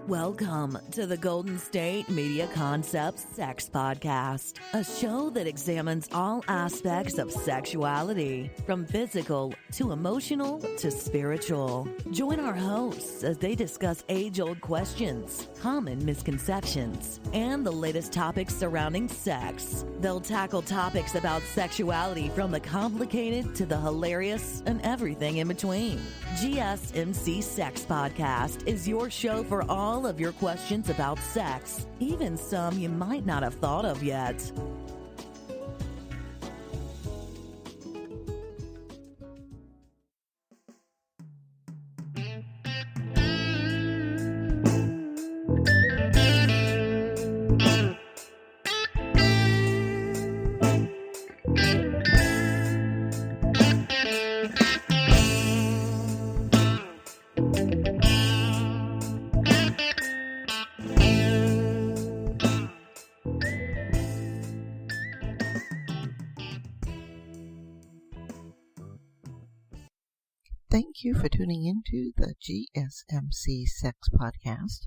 Welcome to the Golden State Media Concepts Sex Podcast, a show that examines all aspects of sexuality, from physical to emotional to spiritual. Join our hosts as they discuss age-old questions, common misconceptions, and the latest topics surrounding sex. They'll tackle topics about sexuality from the complicated to the hilarious and everything in between. GSMC Sex Podcast is your show for all of your questions about sex, even some you might not have thought of yet. Thank you for tuning into the GSMC Sex Podcast,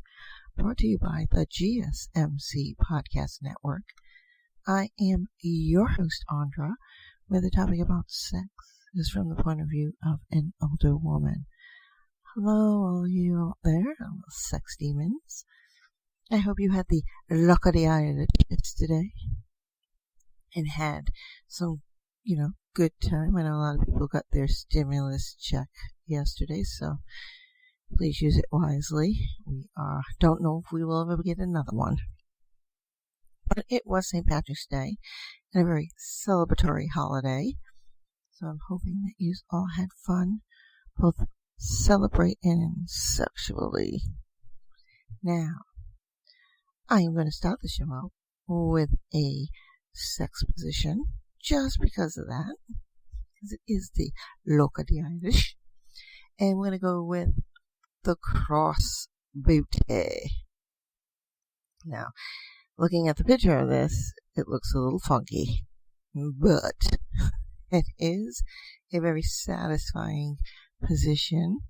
brought to you by the GSMC Podcast Network. I am your host, Andra, where the topic about sex is from the point of view of an older woman. Hello, all you out there, sex demons. I hope you had the luck of the eye of the tits today and had some, good time. I know a lot of people got their stimulus check yesterday, so please use it wisely. We don't know if we will ever get another one. But it was St. Patrick's Day and a very celebratory holiday, so I'm hoping that you all had fun, both celebrating and sexually. Now, I am going to start the show out with a sex position, just because of that, because it is the look of the Irish. And we're going to go with the cross booty. Now, looking at the picture of this, it looks a little funky, but it is a very satisfying position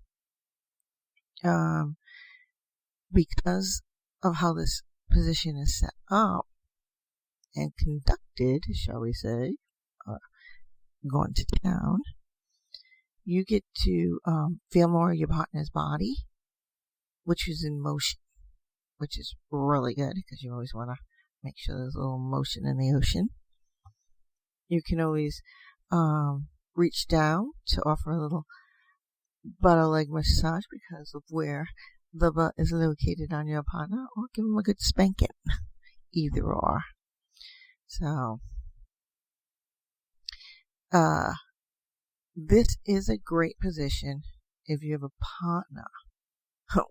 because of how this position is set up and conducted, shall we say, going to town. You get to feel more of your partner's body, which is in motion, which is really good because you always want to make sure there's a little motion in the ocean. You can always reach down to offer a little butt leg massage because of where the butt is located on your partner, or give them a good spanking, either or. So, this is a great position if you have a partner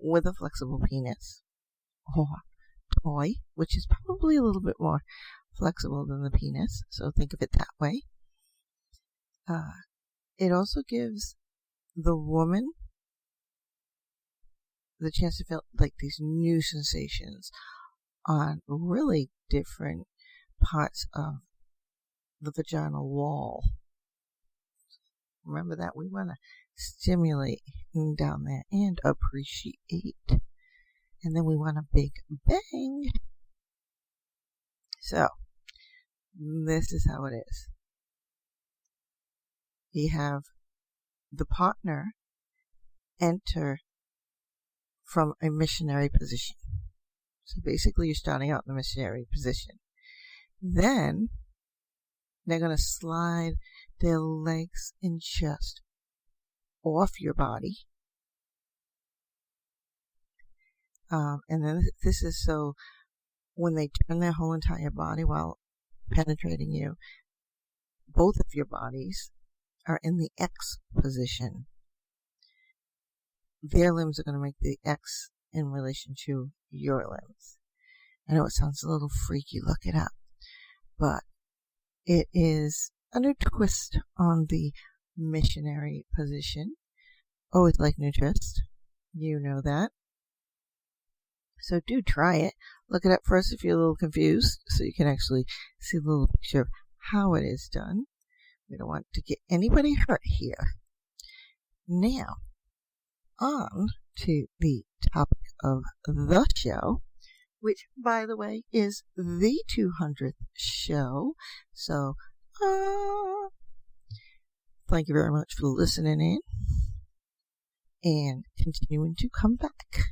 with a flexible penis or toy, which is probably a little bit more flexible than the penis, so think of it that way. It also gives the woman the chance to feel like these new sensations on really different parts of the vaginal wall. Remember that we want to stimulate down there and appreciate. And then we want a big bang. So, this is how it is. You have the partner enter from a missionary position. So basically you're starting out in the missionary position. Then they're going to slide their legs and chest off your body. And then this is so when they turn their whole entire body while penetrating you, both of your bodies are in the X position. Their limbs are going to make the X in relation to your limbs. I know it sounds a little freaky, look it up. But it is a new twist on the missionary position. Always like new twists. You know that. So do try it. Look it up first if you're a little confused, so you can actually see a little picture of how it is done. We don't want to get anybody hurt here. Now, on to the topic of the show, which, by the way, is the 200th show. So, thank you very much for listening in and continuing to come back.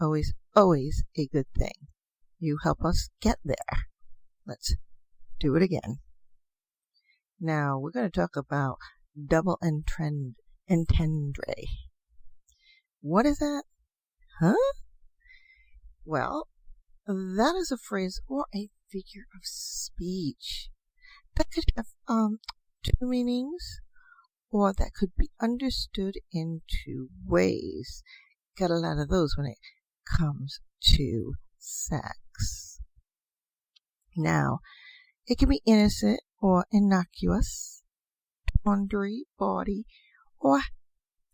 Always, always a good thing. You help us get there. Let's do it again. Now, we're going to talk about double entendre. What is that? Huh? Well, that is a phrase or a figure of speech that could have two meanings, or that could be understood in two ways. Got a lot of those when it comes to sex. Now, it can be innocent or innocuous, tawdry, bawdy, or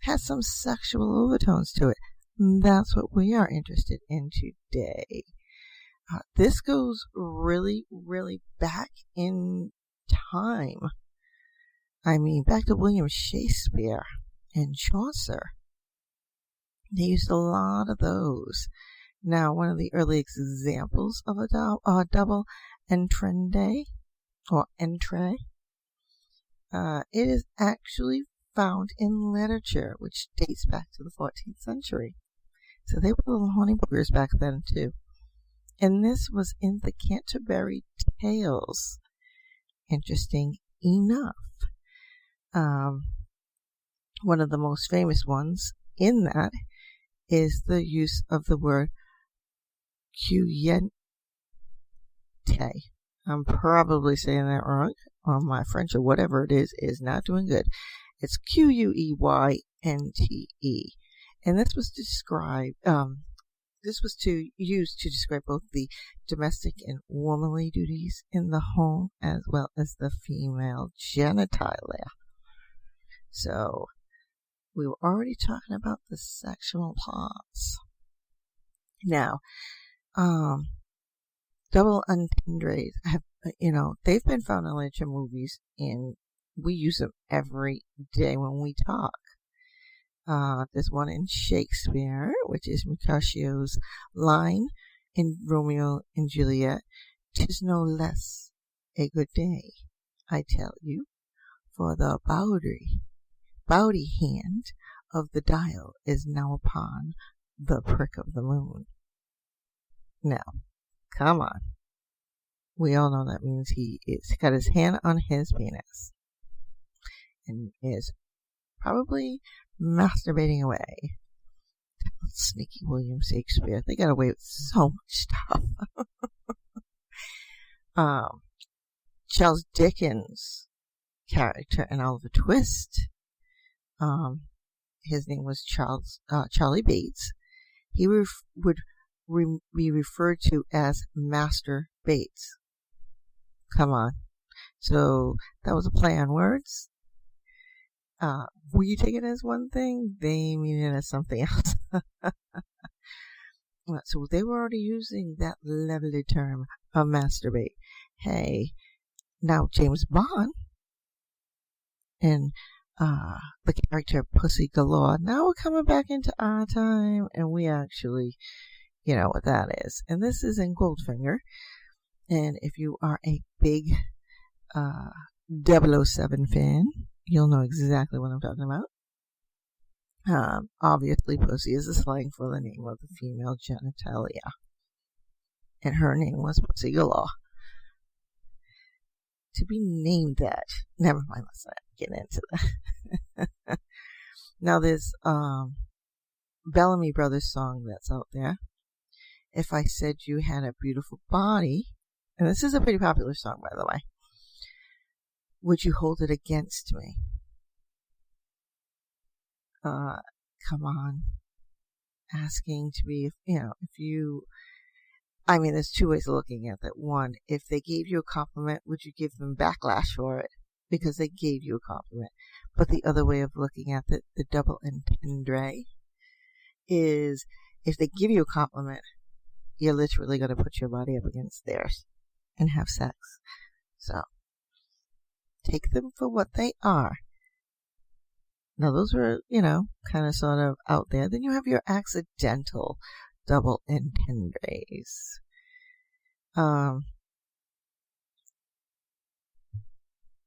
has some sexual overtones to it. That's what we are interested in today. This goes really, really back in time. I mean, back to William Shakespeare and Chaucer. They used a lot of those. Now, one of the early examples of a double entendre or entree, it is actually found in literature, which dates back to the 14th century. So they were little honey boogers back then, too. And this was in the Canterbury Tales. Interesting enough. One of the most famous ones in that is the use of the word cuyente. I'm probably saying that wrong. My French or whatever it is not doing good. It's Queynte. And this was used to describe both the domestic and womanly duties in the home, as well as the female genitalia. So, we were already talking about the sexual parts. Now, double entendres have, they've been found in literature, movies, and we use them every day when we talk. There's one in Shakespeare, which is Mercutio's line in Romeo and Juliet. 'Tis no less a good day, I tell you, for the bowdy hand of the dial is now upon the prick of the moon. Now, come on. We all know that means he's got his hand on his penis and is probably masturbating away. Sneaky William Shakespeare. They got away with so much stuff. Charles Dickens' character in Oliver Twist, his name was Charlie Bates. He would be referred to as Master Bates. Come on. So that was a play on words. We take it as one thing, they mean it as something else. So they were already using that lovely term, masturbate. Hey, now James Bond and the character Pussy Galore. Now we're coming back into our time, and we actually, what that is. And this is in Goldfinger. And if you are a big 007 fan, you'll know exactly what I'm talking about. Obviously, pussy is a slang for the name of the female genitalia. And her name was Pussy Galore. To be named that. Never mind, let's not get into that. Now, there's Bellamy Brothers song that's out there. If I said you had a beautiful body, and this is a pretty popular song, by the way, would you hold it against me? Come on. Asking to be, there's two ways of looking at that. One, if they gave you a compliment, would you give them backlash for it? Because they gave you a compliment. But the other way of looking at it, the double entendre, is if they give you a compliment, you're literally going to put your body up against theirs and have sex. So, take them for what they are. Now, those were, kind of sort of out there. Then you have your accidental double entendres.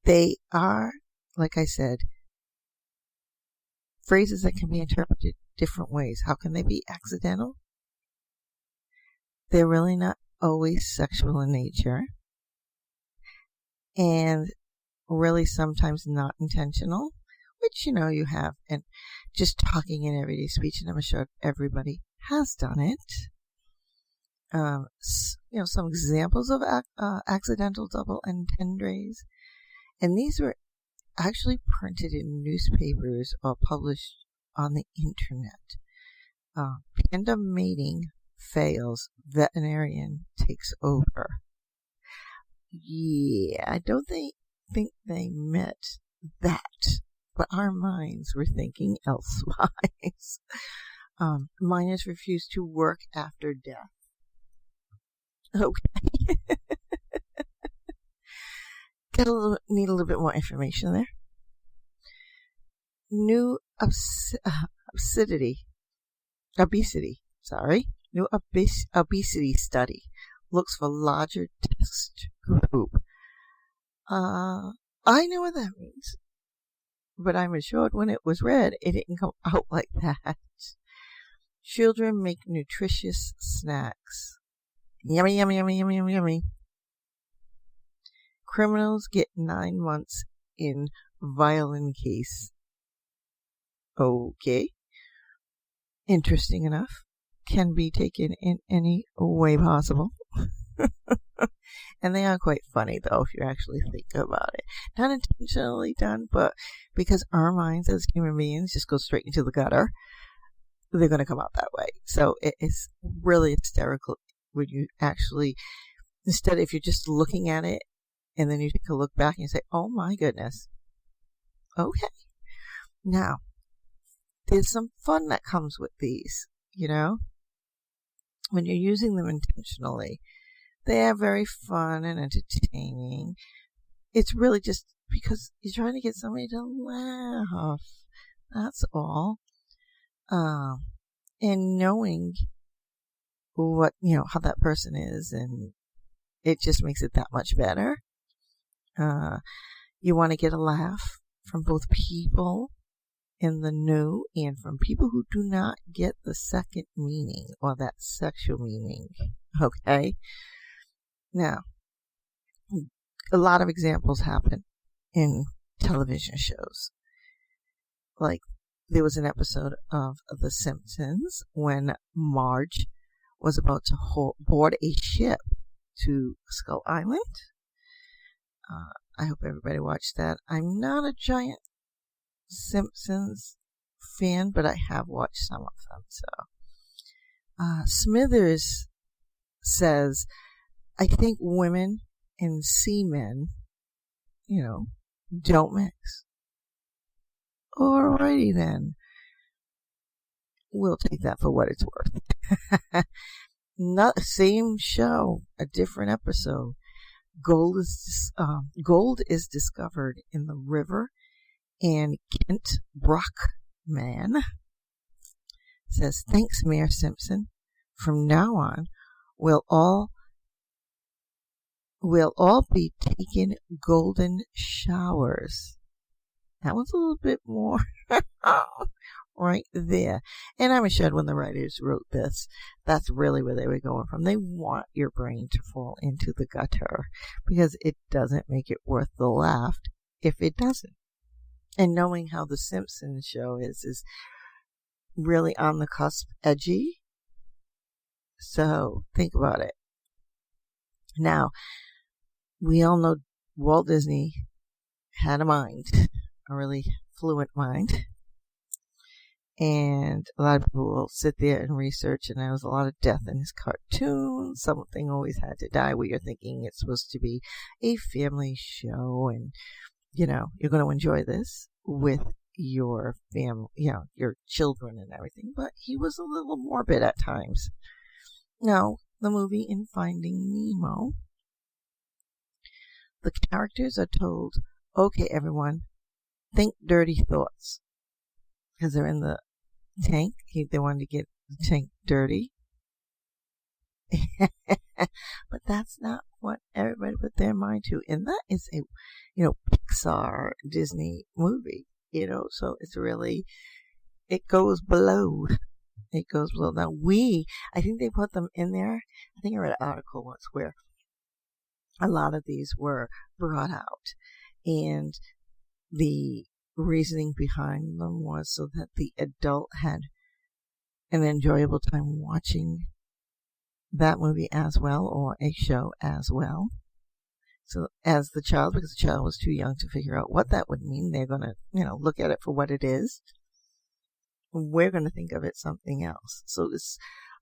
They are, like I said, phrases that can be interpreted different ways. How can they be accidental? They're really not always sexual in nature, and really sometimes not intentional, which, you have. And just talking in everyday speech, and I'm sure everybody has done it. Some examples of accidental double entendres. And these were actually printed in newspapers or published on the internet. Panda mating fails, veterinarian takes over. Yeah, I don't think they meant that, but our minds were thinking elsewise. Miners refuse to work after death. Okay. Need a little bit more information there. New obesity study looks for larger test group. I know what that means, but I'm assured when it was read, it didn't come out like that. Children make nutritious snacks. Yummy, yummy, yummy, yummy, yummy, yummy. Criminals get 9 months in violin case. Okay. Interesting enough. Can be taken in any way possible. And they are quite funny, though, if you actually think about it. Not intentionally done, but because our minds as human beings just go straight into the gutter, they're going to come out that way. So it is really hysterical when you actually, instead, if you're just looking at it, and then you take a look back and you say, oh my goodness. Okay. Now, there's some fun that comes with these, when you're using them intentionally. They are very fun and entertaining. It's really just because you're trying to get somebody to laugh. That's all. And knowing what, how that person is, and it just makes it that much better. You want to get a laugh from both people in the know and from people who do not get the second meaning or that sexual meaning. Okay? Now, a lot of examples happen in television shows. Like, there was an episode of The Simpsons when Marge was about to board a ship to Skull Island. I hope everybody watched that. I'm not a giant Simpsons fan, but I have watched some of them. So, Smithers says, I think women and seamen, don't mix. Alrighty then. We'll take that for what it's worth. Not same show, a different episode. Gold is discovered in the river, and Kent Brockman says, thanks, Mayor Simpson. From now on, we'll all be taking golden showers. That one's a little bit more right there. And I'm assured when the writers wrote this, that's really where they were going from. They want your brain to fall into the gutter because it doesn't make it worth the laugh if it doesn't. And knowing how the Simpsons show is really on the cusp, edgy. So think about it. Now, we all know Walt Disney had a mind, a really fluent mind. And a lot of people will sit there and research, and there was a lot of death in his cartoons. Something always had to die where you're thinking it's supposed to be a family show, and, you're going to enjoy this with your family, your children and everything. But he was a little morbid at times. Now, the movie in Finding Nemo, the characters are told, okay, everyone, think dirty thoughts. because they're in the tank. They wanted to get the tank dirty. But that's not what everybody put their mind to. And that is a, Pixar Disney movie, so it's really, it goes below. It goes below. Now I think they put them in there. I think I read an article once where a lot of these were brought out. And the reasoning behind them was so that the adult had an enjoyable time watching that movie as well, or a show as well. So as the child, because the child was too young to figure out what that would mean, they're going to, look at it for what it is. We're going to think of it something else. So it's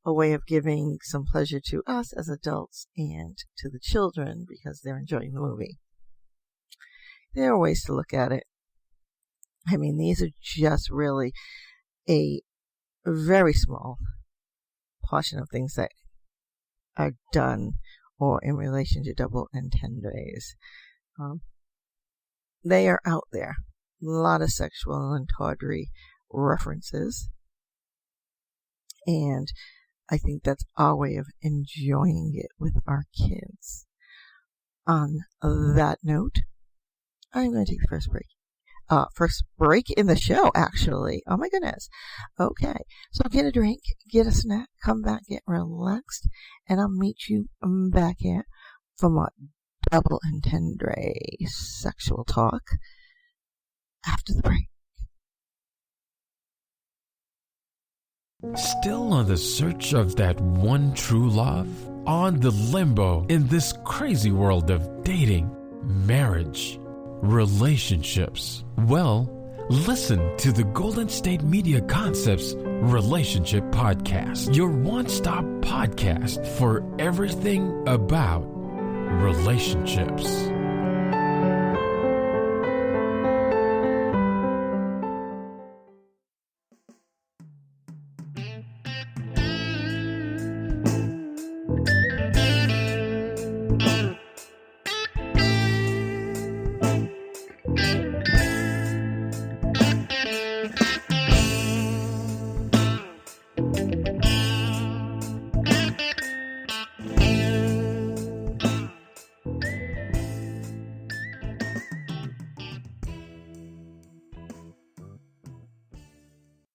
a way of giving some pleasure to us as adults and to the children because they're enjoying the movie. There are ways to look at it. I mean, these are just really a very small portion of things that are done or in relation to double entendres. They are out there. A lot of sexual and tawdry references. And I think that's our way of enjoying it with our kids. On that note, I'm going to take the first break. First break in the show, actually. Oh my goodness. Okay. So get a drink, get a snack, come back, get relaxed, and I'll meet you back here for more double entendre sexual talk after the break. Still on the search of that one true love? On the limbo in this crazy world of dating, marriage, relationships? Well, listen to the Golden State Media Concepts Relationship Podcast, your one-stop podcast for everything about relationships.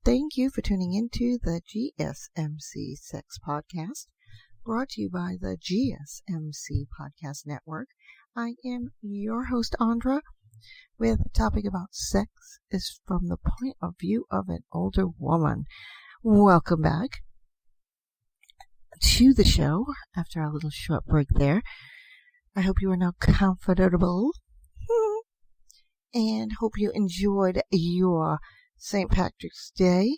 Thank you for tuning into the GSMC Sex Podcast, brought to you by the GSMC Podcast Network. I am your host, Andra, with a topic about sex is from the point of view of an older woman. Welcome back to the show after our little short break there. I hope you are now comfortable and hope you enjoyed your St. Patrick's Day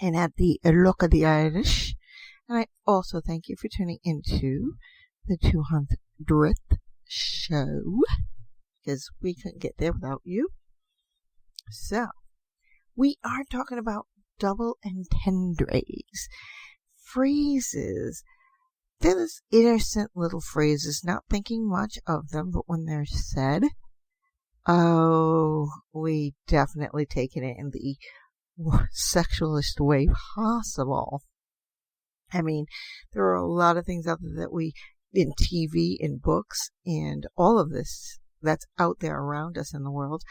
and had the look of the Irish. And I also thank you for tuning into the 200th show, because we couldn't get there without you. So, we are talking about double entendres. Phrases. They're those innocent little phrases, not thinking much of them, but when they're said, we definitely taken it in the sexualist way possible. I mean, there are a lot of things out there that we, in TV, in books, and all of this that's out there around us in the world,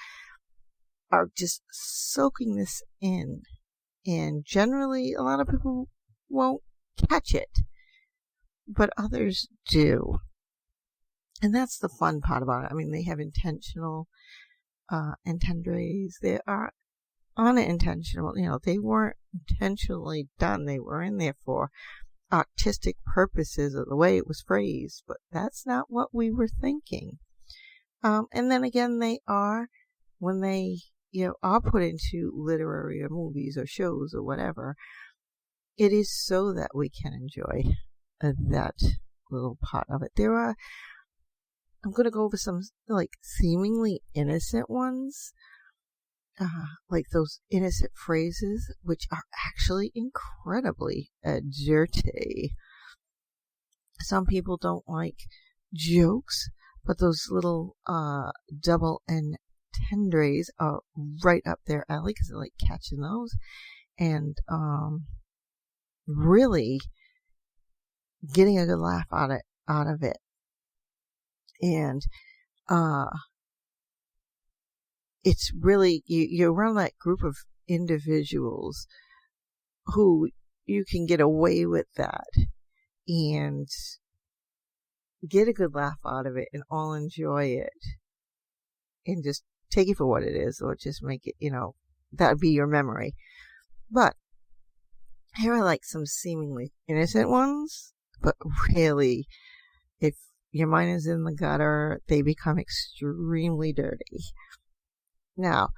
are just soaking this in. And generally, a lot of people won't catch it, but others do. And that's the fun part about it. I mean, they have intentional entendres. They are unintentional. They weren't intentionally done. They were in there for artistic purposes of the way it was phrased, but that's not what we were thinking. And then again, they are, when they, are put into literary or movies or shows or whatever, it is so that we can enjoy that little part of it. I'm going to go over some, seemingly innocent ones, like those innocent phrases, which are actually incredibly dirty. Some people don't like jokes, but those little double Tendres are right up their alley because I like catching those. And really getting a good laugh out of it. And it's really, you're around that group of individuals who you can get away with that and get a good laugh out of it and all enjoy it and just take it for what it is, or just make it, that would be your memory. But here are like some seemingly innocent ones, but really, if your mind is in the gutter, they become extremely dirty. Now,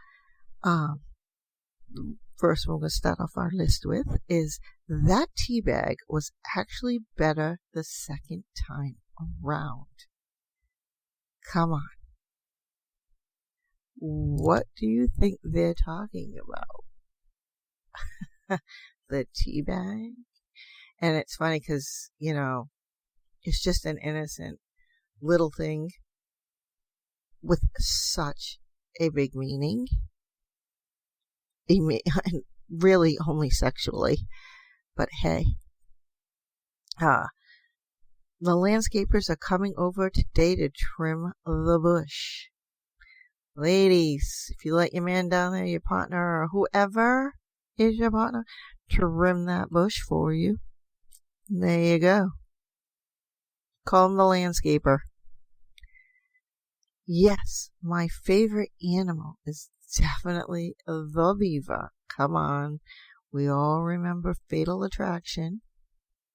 first one we're going to start off our list with is that tea bag was actually better the second time around. Come on. What do you think they're talking about? The tea bag? And it's funny because, it's just an innocent little thing with such a big meaning. Really only sexually. But hey, the landscapers are coming over today to trim the bush. Ladies, if you let your man down there, your partner, or whoever is your partner, trim that bush for you. There you go. Call him the landscaper. Yes, my favorite animal is definitely the beaver. Come on. We all remember Fatal Attraction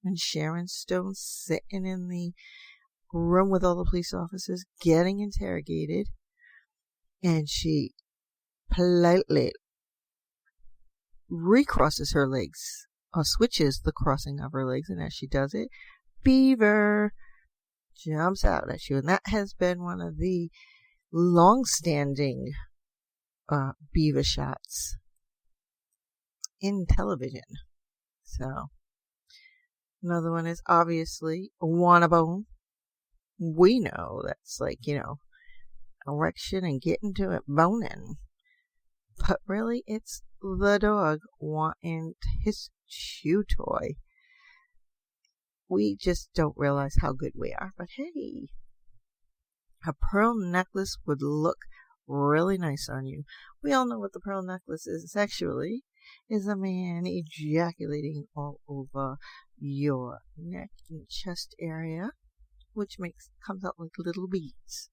and Sharon Stone sitting in the room with all the police officers getting interrogated. And she politely recrosses her legs, or switches the crossing of her legs, and as she does it, beaver jumps out at you. And that has been one of the long-standing beaver shots in television. So, another one is obviously Wannabone. We know that's like, erection and getting to it boning. But really, it's the dog wanting his chew toy. We just don't realize how good we are. But hey, a pearl necklace would look really nice on you. We all know what the pearl necklace is sexually. Is a man ejaculating all over your neck and chest area, which comes out like little beads.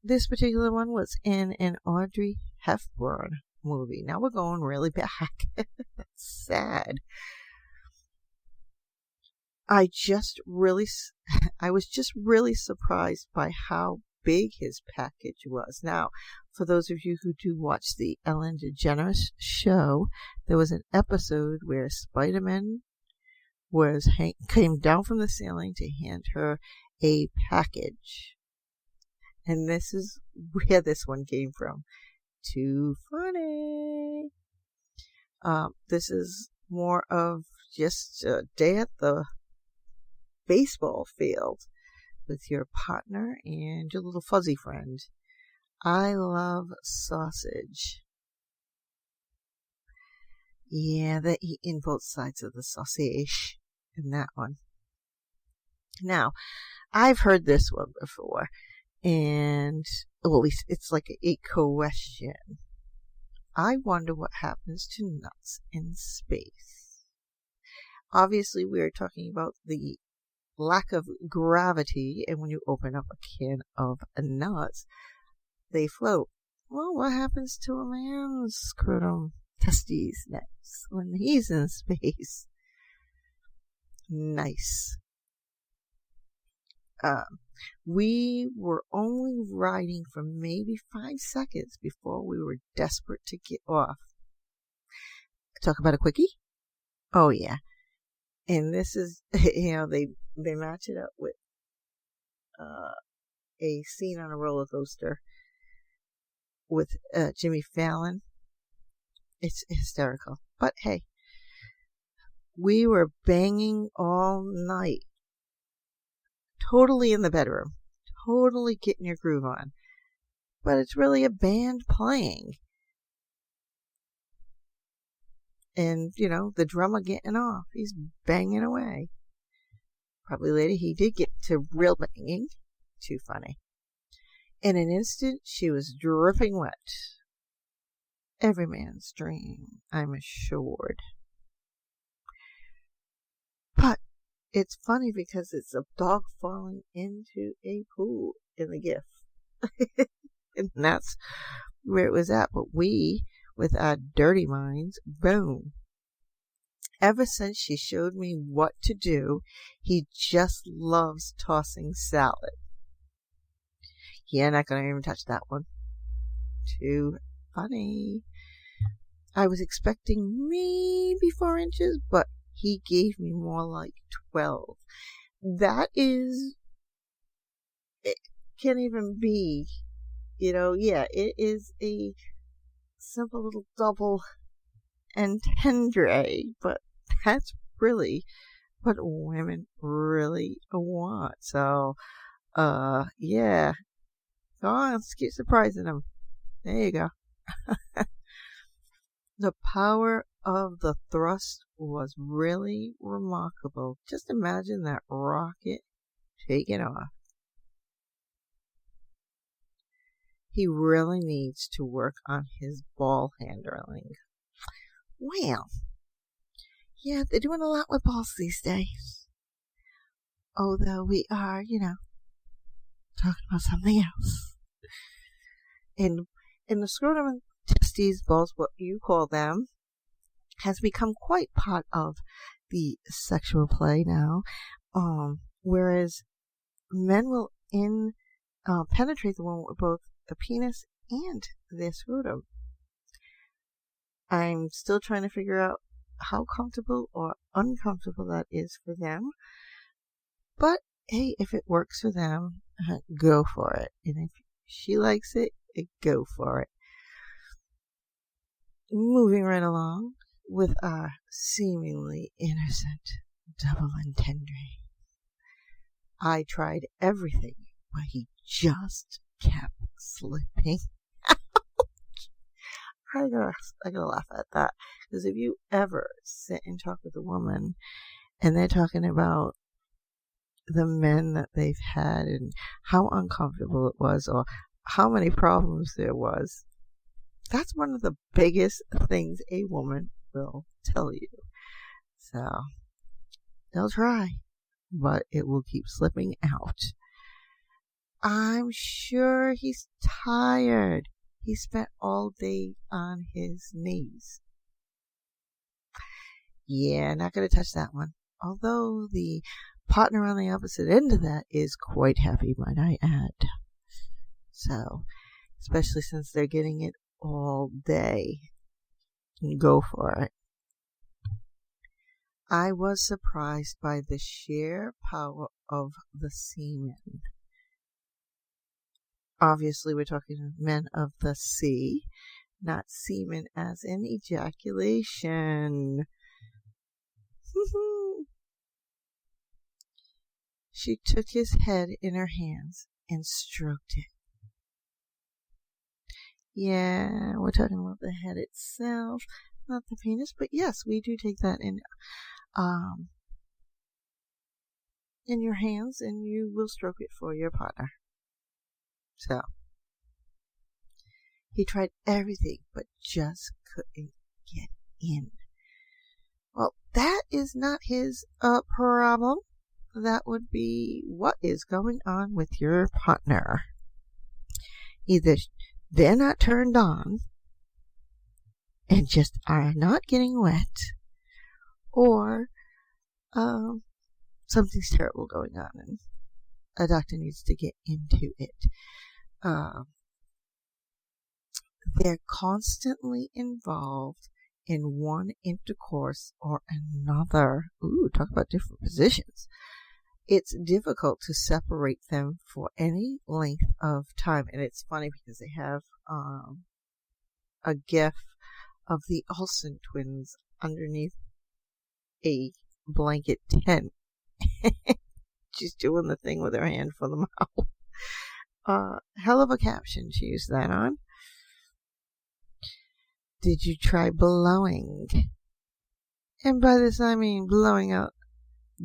This particular one was in an Audrey Hepburn movie. Now we're going really back. That's sad. I was just really surprised by how big his package was. Now, for those of you who do watch the Ellen DeGeneres show, there was an episode where Spider-Man came down from the ceiling to hand her a package. And this is where this one came from. Too funny. This is more of just a day at the baseball field with your partner and your little fuzzy friend. I love sausage. Yeah, they're eating both sides of the sausage in that one. Now, I've heard this one before, and well, at least it's like a question. I wonder what happens to nuts in space. Obviously, we are talking about the lack of gravity, and when you open up a can of nuts, they float. Well, what happens to a man's scrotum testes next when he's in space? Nice. We were only riding for maybe 5 seconds before we were desperate to get off. Talk about a quickie? Oh, yeah. And this is, they match it up with a scene on a roller coaster with Jimmy Fallon. It's hysterical. But hey, we were banging all night. Totally in the bedroom. Totally getting your groove on. but it's really a band playing. And, the drummer getting off. He's banging away. Probably later he did get to real banging. Too funny. In an instant, she was dripping wet. Every man's dream, I'm assured. But it's funny because it's a dog falling into a pool in the GIF. And that's where it was at. But we, with our dirty minds, boom. Ever since she showed me what to do, he just loves tossing salad. Yeah, not going to even touch that one. Too funny. I was expecting maybe 4 inches, but he gave me more like 12. That is, it can't even be, it is a simple little double entendre, but that's really what women really want. So, yeah. Go on, let's keep surprising them. There you go. The power of the thrust was really remarkable. Just imagine that rocket taking off. He really needs to work on his ball handling. Well, yeah, they're doing a lot with balls these days. Although we are, talking about something else. In the scrotum and testes balls, what you call them, has become quite part of the sexual play now. Whereas men will penetrate the woman with both a penis and their scrotum. I'm still trying to figure out how comfortable or uncomfortable that is for them. But hey, if it works for them, go for it. And if she likes it, go for it. Moving right along with our seemingly innocent double entendre. I tried everything, but he just kept slipping out. I gotta laugh at that. Because if you ever sit and talk with a woman and they're talking about the men that they've had and how uncomfortable it was or how many problems there was, that's one of the biggest things a woman will tell you. So, they'll try, but it will keep slipping out. I'm sure he's tired. He spent all day on his knees. Yeah, not going to touch that one. Although the partner on the opposite end of that is quite happy, might I add. So, especially since they're getting it all day. Go for it. I was surprised by the sheer power of the semen. Obviously, we're talking men of the sea, not semen as in ejaculation. She took his head in her hands and stroked it. Yeah, we're talking about the head itself, not the penis, but yes, we do take that in your hands, and you will stroke it for your partner. So, he tried everything, but just couldn't get in. Well, that is not his problem. That would be what is going on with your partner. Either they're not turned on and just are not getting wet, or something's terrible going on and a doctor needs to get into it. They're constantly involved in one intercourse or another. Ooh, talk about different positions. It's difficult to separate them for any length of time. And it's funny because they have a gif of the Olsen twins underneath a blanket tent. She's doing the thing with her hand for the mouth. hell of a caption to use that on. Did you try blowing? And by this I mean blowing out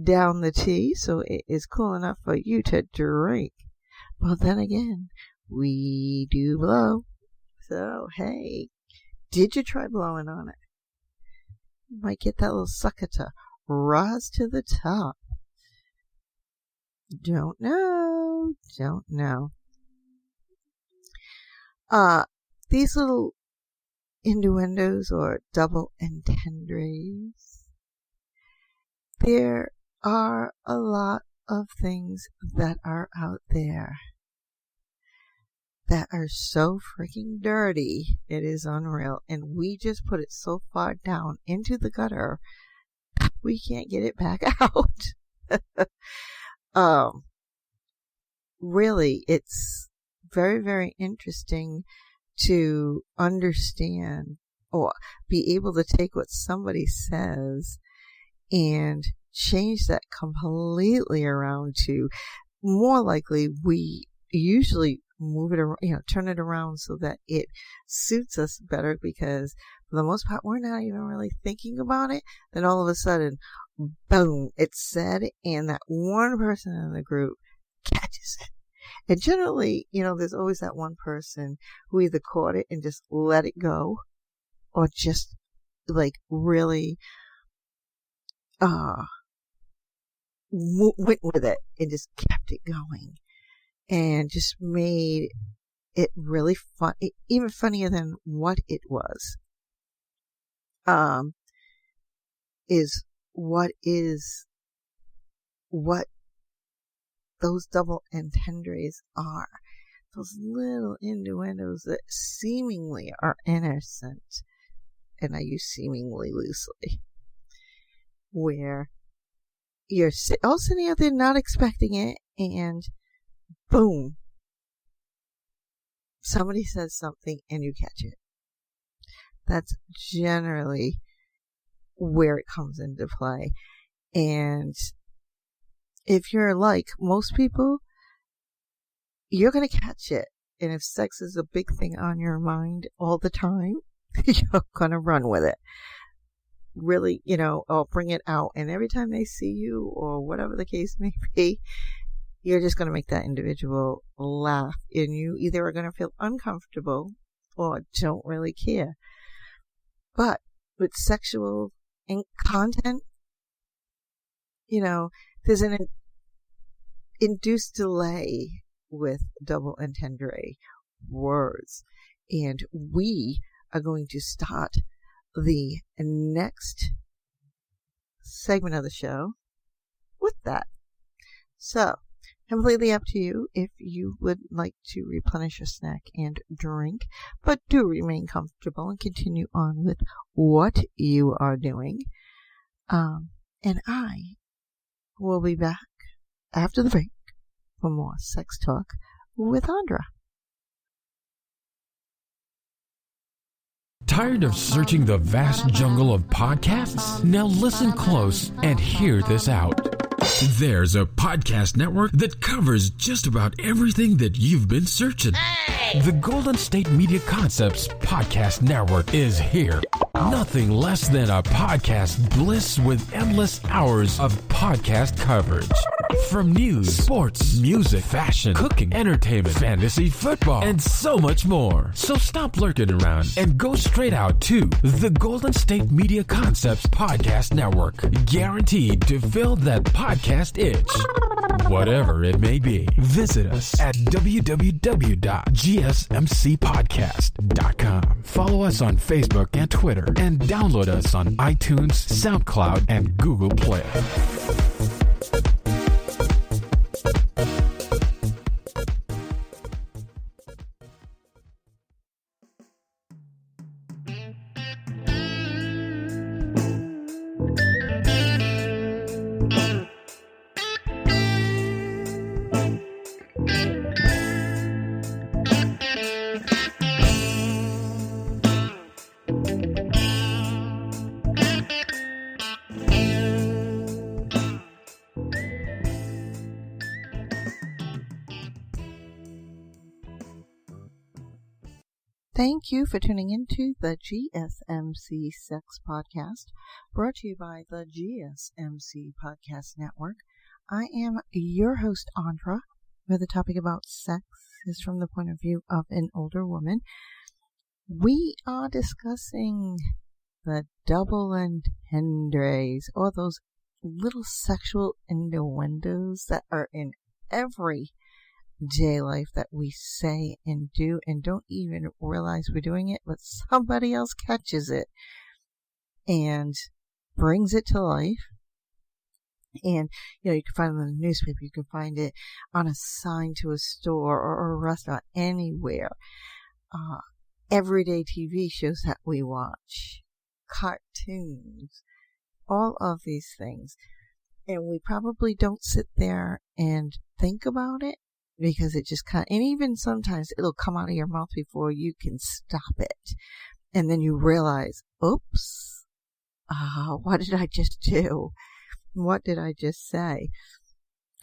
down the tea so it is cool enough for you to drink. But then again, we do blow. So, hey, did you try blowing on it? You might get that little sucker to rise to the top. Don't know. These little innuendos or double entendres, there are a lot of things that are out there that are so freaking dirty, it is unreal. And we just put it so far down into the gutter, we can't get it back out. Really, it's very, very interesting to understand or be able to take what somebody says and change that completely around to, more likely, we usually move it around, turn it around so that it suits us better, because for the most part, we're not even really thinking about it. Then all of a sudden, boom, it's said, and that one person in the group catches it. And generally, there's always that one person who either caught it and just let it go, or just really went with it and just kept it going and just made it really fun, even funnier than what it was. What those double entendres are. Those little innuendos that seemingly are innocent, and I use seemingly loosely, where you're all sitting out there not expecting it, and boom, somebody says something and you catch it. That's generally where it comes into play. And if you're like most people, you're going to catch it. And if sex is a big thing on your mind all the time, you're going to run with it. Really, or bring it out. And every time they see you, or whatever the case may be, you're just going to make that individual laugh. And you either are going to feel uncomfortable or don't really care. But with sexual content, there's an induced delay with double entendre words. And we are going to start the next segment of the show with that. So, completely up to you if you would like to replenish your snack and drink, but do remain comfortable and continue on with what you are doing. And I will be back after the break for more sex talk with Andra. Tired of searching the vast jungle of podcasts? Now listen close and hear this out. There's a podcast network that covers just about everything that you've been searching. Hey! The Golden State Media Concepts Podcast Network is here. Nothing less than a podcast bliss with endless hours of podcast coverage. From news, sports, music, fashion, cooking, entertainment, fantasy, football, and so much more. So stop lurking around and go straight out to the Golden State Media Concepts Podcast Network. Guaranteed to fill that podcast itch. Whatever it may be. Visit us at www.gsmcpodcast.com. Follow us on Facebook and Twitter, and download us on iTunes, SoundCloud, and Google Play. Thank you for tuning into the GSMC Sex Podcast, brought to you by the GSMC Podcast Network. I am your host, Andra, where the topic about sex is from the point of view of an older woman. We are discussing the double entendres, or those little sexual innuendos that are in every day life that we say and do and don't even realize we're doing it, but somebody else catches it and brings it to life. And you can find it in the newspaper, you can find it on a sign to a store or a restaurant, anywhere. Everyday TV shows that we watch, cartoons, all of these things, and we probably don't sit there and think about it, because it just and even sometimes it'll come out of your mouth before you can stop it. And then you realize, oops, what did I just do? What did I just say?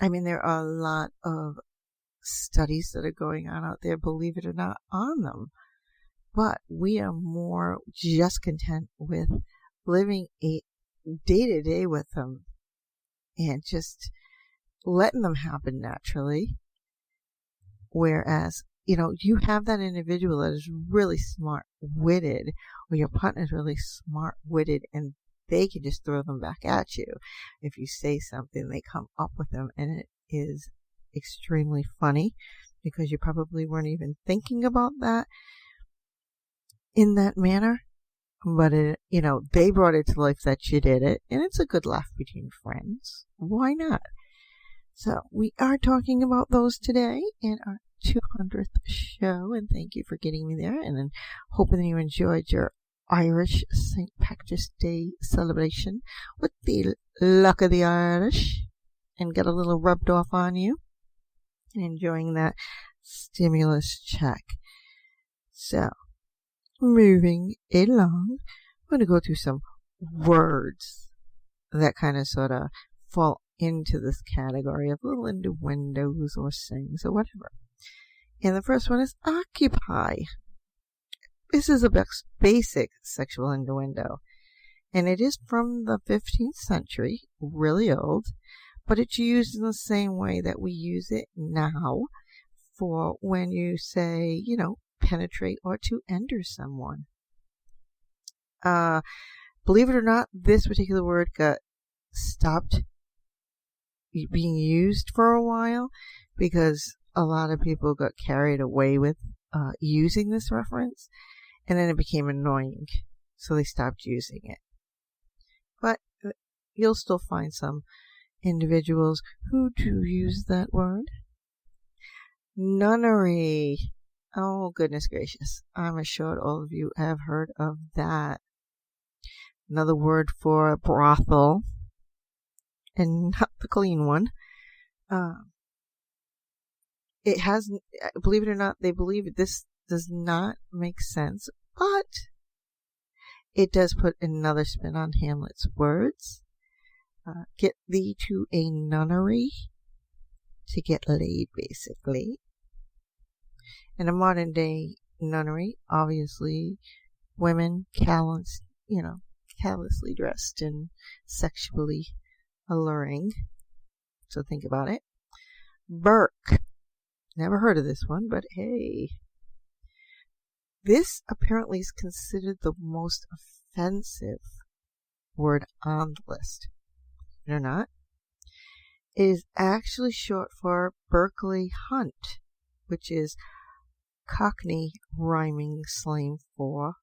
I mean, there are a lot of studies that are going on out there, believe it or not, on them. But we are more just content with living a day-to-day with them and just letting them happen naturally. Whereas, you have that individual that is really smart-witted, or your partner is really smart-witted, and they can just throw them back at you. If you say something, they come up with them, and it is extremely funny, because you probably weren't even thinking about that in that manner. But, they brought it to life that you did it, and it's a good laugh between friends. Why not? So, we are talking about those today in our 200th show, and thank you for getting me there, and then hoping that you enjoyed your Irish St. Patrick's Day celebration with the luck of the Irish, and got a little rubbed off on you, and enjoying that stimulus check. So, moving along, I'm going to go through some words that kind of sort of fall into this category of little innuendos or sings or whatever. And the first one is occupy. This is a basic sexual innuendo, and it is from the 15th century, really old, but it's used in the same way that we use it now for when you say, penetrate or to enter someone. Believe it or not, this particular word got stopped being used for a while because a lot of people got carried away with using this reference, and then it became annoying, so they stopped using it. But you'll still find some individuals who do use that word. Nunnery. Oh, goodness gracious. I'm assured all of you have heard of that. Another word for brothel, and not the clean one. It has, believe it or not, they believe this does not make sense, but it does put another spin on Hamlet's words. Get thee to a nunnery, to get laid, basically. In a modern day nunnery, obviously, women callously dressed and sexually alluring. So think about it. Burke. Never heard of this one, but hey. This apparently is considered the most offensive word on the list. Believe it or not. It is actually short for Berkeley Hunt, which is Cockney rhyming slang for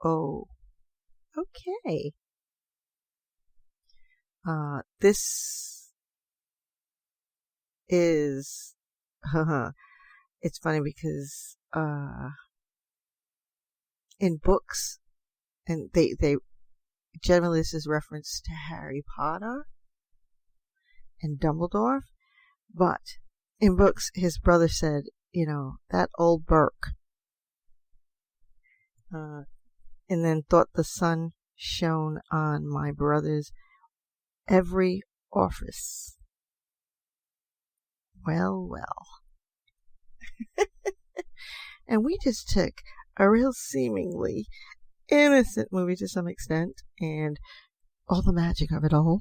okay. This is it's funny because in books, and they generally this is reference to Harry Potter and Dumbledore, but in books his brother said, that old Burke, and then thought the sun shone on my brother's every orifice. Well. And we just took a real seemingly innocent movie to some extent and all the magic of it all.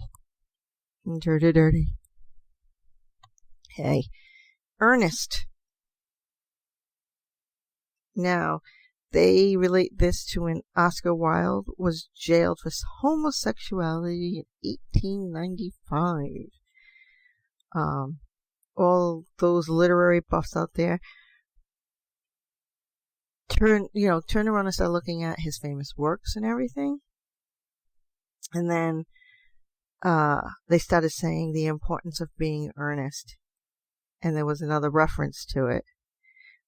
Dirty. Hey, Ernest. Now, they relate this to when Oscar Wilde was jailed for homosexuality in 1895. All those literary buffs out there turn around and start looking at his famous works and everything. And then they started saying the importance of being earnest. And there was another reference to it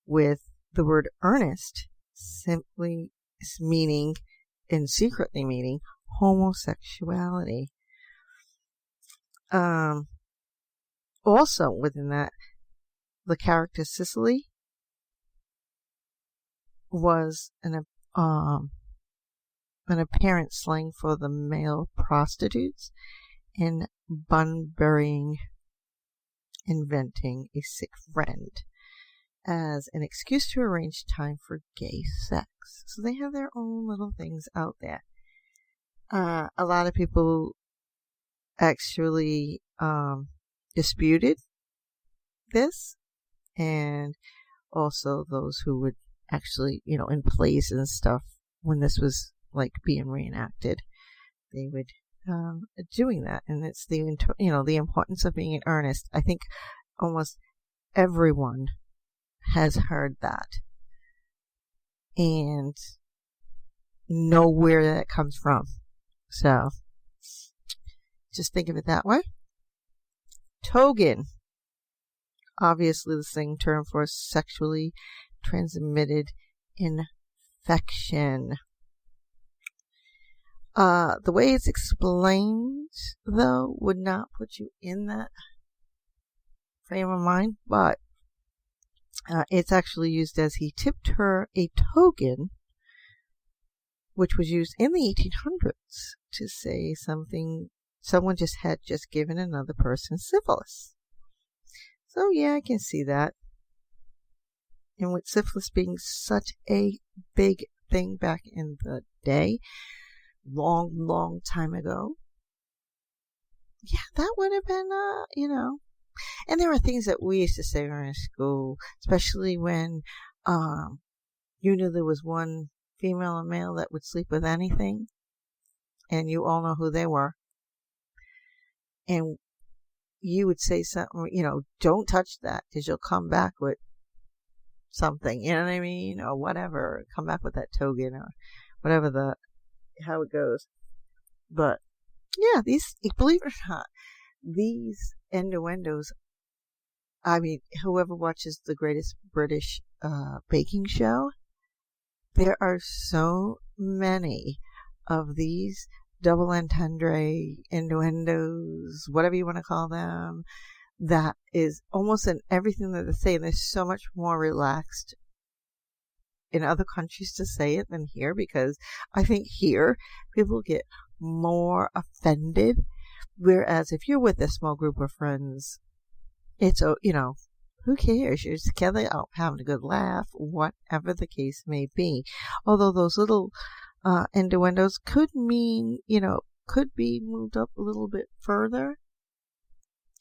with the word earnest simply meaning and secretly meaning homosexuality. Also within that, the character Cicely was an apparent slang for the male prostitutes in bun-burying, inventing a sick friend as an excuse to arrange time for gay sex. So they have their own little things out there. A lot of people actually disputed this, and also those who would actually, in plays and stuff, when this was like being reenacted, they would doing that. And it's the importance of being in earnest. I think almost everyone has heard that and know where that comes from. So just think of it that way. Togen, obviously the slang term for sexually transmitted infection. The way it's explained, though, would not put you in that frame of mind, but it's actually used as he tipped her a token, which was used in the 1800s to say someone had just given another person syphilis. So yeah, I can see that. And with syphilis being such a big thing back in the day, long time ago, yeah, that would have been, And there are things that we used to say when we were in school, especially when you knew there was one female or male that would sleep with anything, and you all know who they were. And you would say something, don't touch that, because you'll come back with something, you know what I mean? Or whatever. Come back with that token or whatever how it goes. But yeah, believe it or not, these innuendos, I mean, whoever watches the Greatest British Baking Show, there are so many of these double entendre, innuendos, whatever you want to call them, that is almost in everything that they say. They're so much more relaxed in other countries to say it than here, because I think here people get more offended, whereas if you're with a small group of friends, it's, who cares? You're together out having a good laugh, whatever the case may be. Although those little innuendos could mean, could be moved up a little bit further,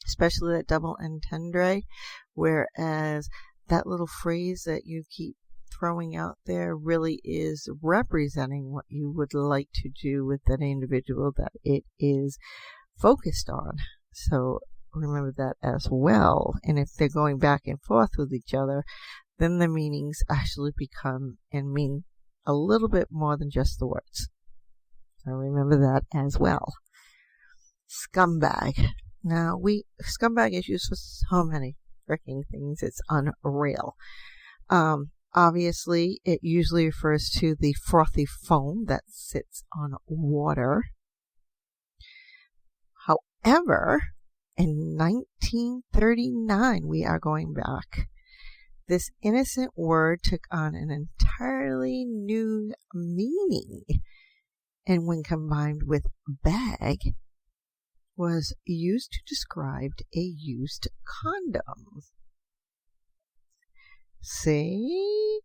especially that double entendre, whereas that little phrase that you keep throwing out there really is representing what you would like to do with that individual that it is focused on. So remember that as well. And if they're going back and forth with each other, then the meanings actually become and mean a little bit more than just the words. So remember that as well. Scumbag. Now, scumbag is used for so many freaking things. It's unreal. Obviously, it usually refers to the frothy foam that sits on water. However, in 1939, we are going back, this innocent word took on an entirely new meaning, and when combined with bag, was used to describe a used condom. See?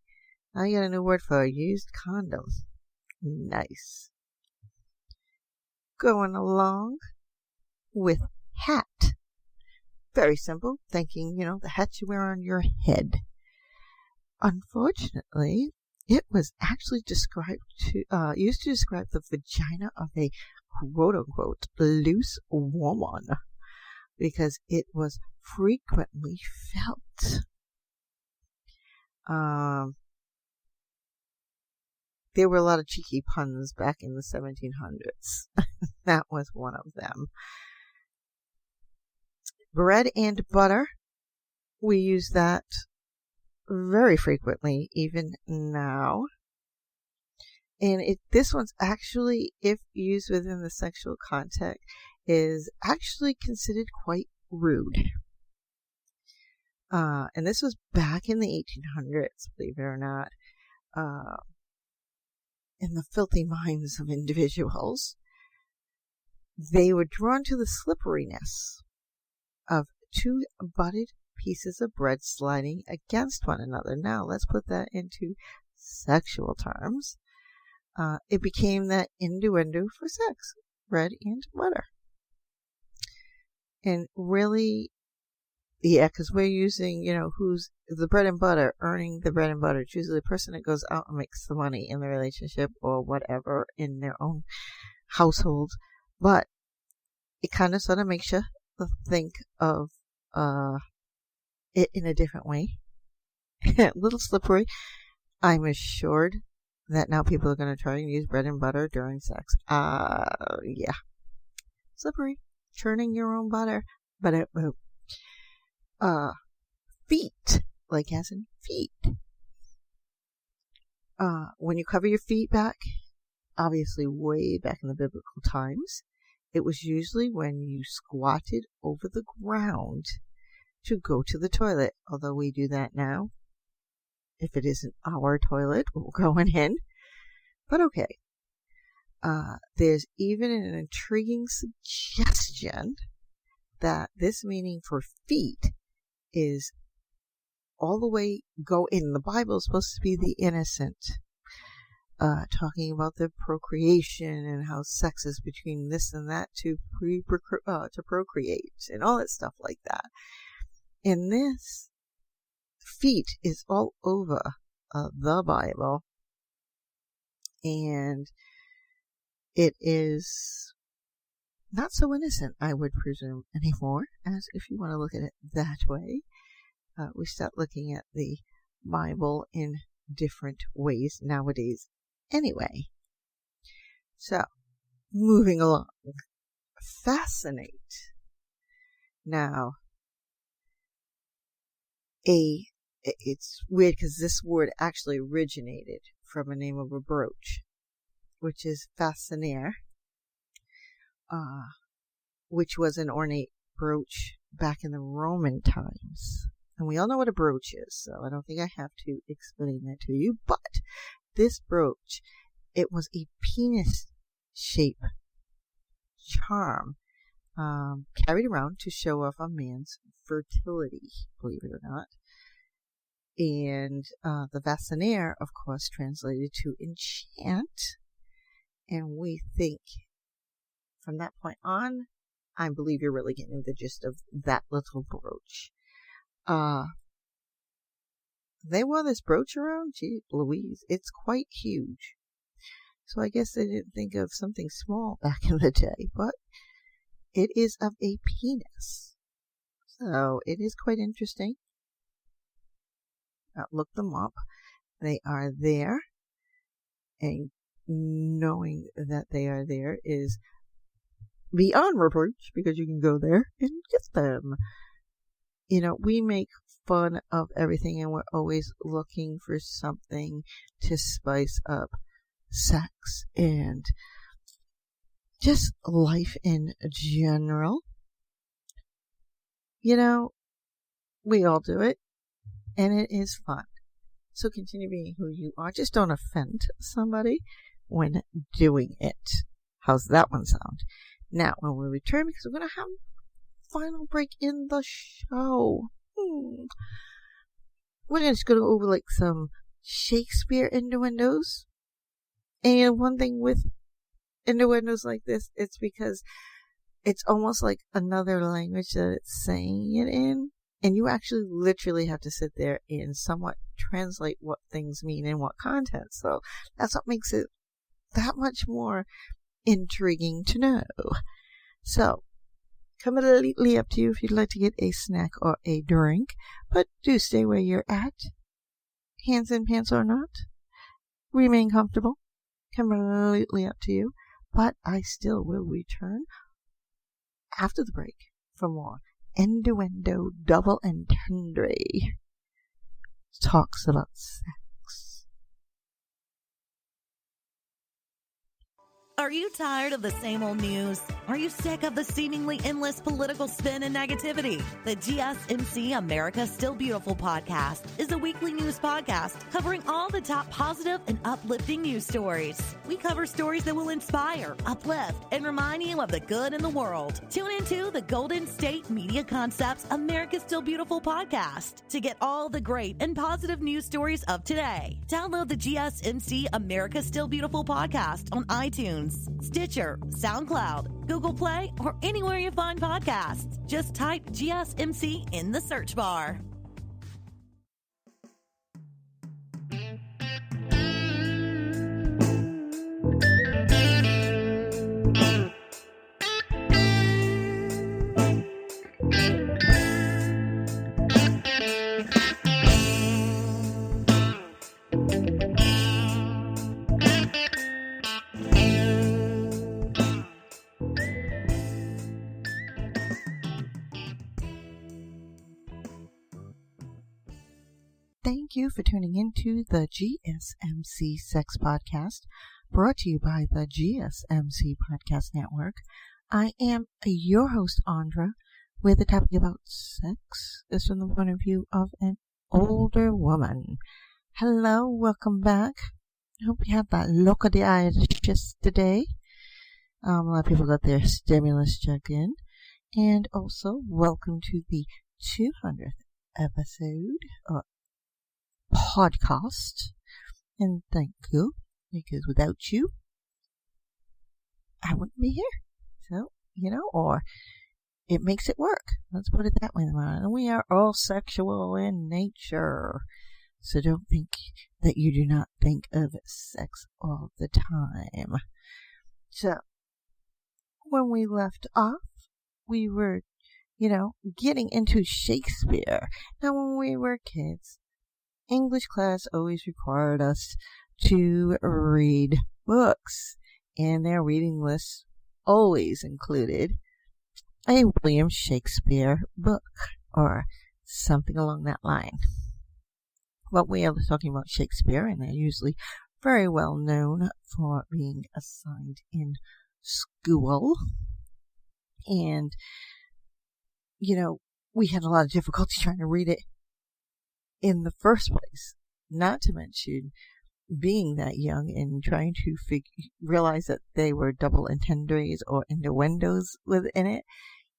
I got a new word for used condoms. Nice. Going along with hat. Very simple. Thinking, the hat you wear on your head. Unfortunately, it was actually used to describe the vagina of a quote-unquote loose woman because it was frequently felt. There were a lot of cheeky puns back in the 1700s. That was one of them. Bread and butter. We use that very frequently, even now. And this one's actually, if used within the sexual context, is actually considered quite rude. And this was back in the 1800s, believe it or not. In the filthy minds of individuals, they were drawn to the slipperiness of two buttered pieces of bread sliding against one another. Now, let's put that into sexual terms. It became that innuendo for sex, bread and butter. And really, yeah, because we're using, who's the bread and butter, earning the bread and butter. It's usually the person that goes out and makes the money in the relationship or whatever in their own household. But it kind of sort of makes you think of it in a different way. A little slippery. I'm assured that now people are going to try and use bread and butter during sex. Yeah. Slippery. Churning your own butter. But feet. Like as in feet. When you cover your feet back, obviously way back in the biblical times, it was usually when you squatted over the ground to go to the toilet. Although we do that now. If it isn't our toilet, we're going in. But okay. There's even an intriguing suggestion that this meaning for feet is all the way go in. The Bible is supposed to be the innocent. Talking about the procreation and how sex is between this and that to procreate and all that stuff like that. And this feet is all over the Bible, and it is not so innocent, I would presume, anymore, as if you want to look at it that way. We start looking at the Bible in different ways nowadays anyway. So, moving along. Fascinate. Now, it's weird because this word actually originated from a name of a brooch, which is fascinaire, which was an ornate brooch back in the Roman times. And we all know what a brooch is, so I don't think I have to explain that to you. But this brooch, it was a penis-shaped charm carried around to show off a man's fertility, believe it or not. And the fascinaire, of course, translated to enchant. And we think from that point on, I believe you're really getting the gist of that little brooch. They wore this brooch around? Gee Louise, it's quite huge. So I guess they didn't think of something small back in the day, but it is of a penis. So it is quite interesting. Look them up. They are there. And knowing that they are there is beyond reproach, because you can go there and get them. We make fun of everything, and we're always looking for something to spice up sex and just life in general. We all do it, and it is fun. So continue being who you are. Just don't offend somebody when doing it. How's that one sound? Now, when we return, because we're going to have a final break in the show. We're just going to go over some Shakespeare innuendos. And one thing with innuendos like this, it's because it's almost like another language that it's saying it in. And you actually literally have to sit there and somewhat translate what things mean in what context. So that's what makes it that much more intriguing to know. So, completely up to you if you'd like to get a snack or a drink, but do stay where you're at. Hands in pants or not. Remain comfortable. Completely up to you. But I still will return after the break for more Innuendo Double Entendre. Talks about sex. Are you tired of the same old news? Are you sick of the seemingly endless political spin and negativity? The GSMC America Still Beautiful podcast is a weekly news podcast covering all the top positive and uplifting news stories. We cover stories that will inspire, uplift, and remind you of the good in the world. Tune into the Golden State Media Concepts America Still Beautiful podcast to get all the great and positive news stories of today. Download the GSMC America Still Beautiful podcast on iTunes, Stitcher, SoundCloud, Google Play, or anywhere you find podcasts. Just type GSMC in the search bar. Thank you for tuning into the GSMC Sex Podcast, brought to you by the GSMC Podcast Network. I am your host, Andra, where the topic about sex is from the point of view of an older woman. Hello, welcome back. I hope you had that look of the eye today. A lot of people got their stimulus check in. And also, welcome to the 200th episode of podcast, and thank you, because without you I wouldn't be here. So, or it makes it work. Let's put it that way. And we are all sexual in nature, so don't think that you do not think of sex all the time. So when we left off, we were getting into Shakespeare. Now when we were kids, English class always required us to read books, and their reading lists always included a William Shakespeare book or something along that line. But we are talking about Shakespeare, and they're usually very well known for being assigned in school. And, we had a lot of difficulty trying to read it in the first place, not to mention being that young and trying to realize that they were double entendres or innuendos within it.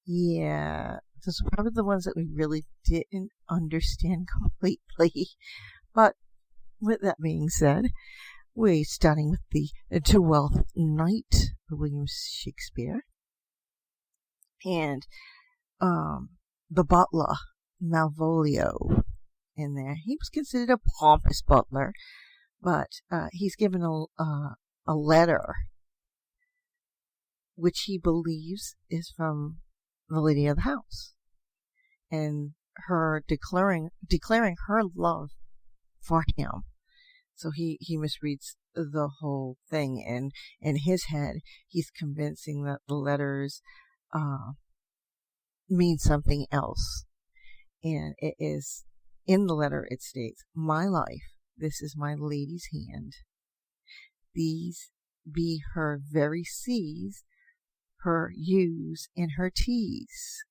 Yeah, those were probably the ones that we really didn't understand completely. But with that being said, we're starting with the 12th Night of William Shakespeare. And the butler, Malvolio, in there. He was considered a pompous butler, but he's given a letter which he believes is from the lady of the house, and her declaring her love for him. So he misreads the whole thing, and in his head he's convincing that the letters mean something else, and it is. In the letter, it states, "My life, this is my lady's hand. These be her very C's, her U's, and her T's,